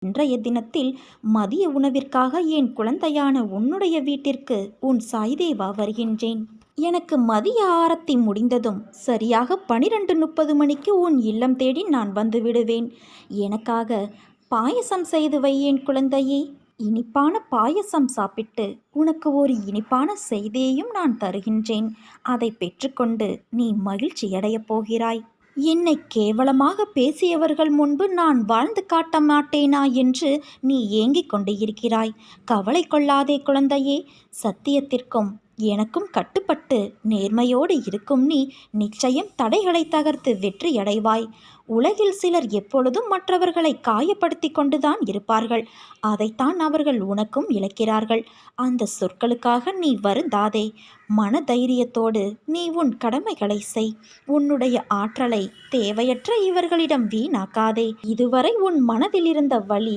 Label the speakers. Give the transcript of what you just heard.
Speaker 1: இன்றைய தினத்தில் மதிய உணவிற்காக என் குழந்தையான உன்னுடைய வீட்டிற்கு உன் சாய்தேவா வருகின்றேன். எனக்கு மதிய ஆரத்தி முடிந்ததும் சரியாக 12:30 மணிக்கு உன் இல்லம் தேடி நான் வந்து விடுவேன். எனக்காக பாயசம் செய்து வை என் குழந்தையே. இனிப்பான பாயசம் சாப்பிட்டு உனக்கு ஒரு இனிப்பான செய்தியையும் நான் தருகின்றேன். அதை பெற்றுக்கொண்டு நீ மகிழ்ச்சியடையப் போகிறாய். என்னை கேவலமாக பேசியவர்கள் முன்பு நான் வாழ்ந்து காட்ட மாட்டேனா என்று நீ ஏங்கிக் கொண்டு இருக்கிறாய். கவலை கொள்ளாதே குழந்தையே. சத்தியத்திற்கும் எனக்கும் கட்டுப்பட்டு நேர்மையோடு இருக்கும் நீ நிச்சயம் தடைகளை தகர்த்து வெற்றியடைவாய். உலகில் சிலர் எப்பொழுதும் மற்றவர்களை காயப்படுத்தி கொண்டுதான் இருப்பார்கள். அதைத்தான் அவர்கள் உனக்கும் இழக்கிறார்கள். அந்த சொற்களுக்காக நீ வருந்தாதே. மன தைரியத்தோடு நீ உன் கடமைகளை செய். உன்னுடைய ஆற்றலை தேவையற்ற இவர்களிடம் வீணாக்காதே. இதுவரை உன் மனதில் இருந்த வலி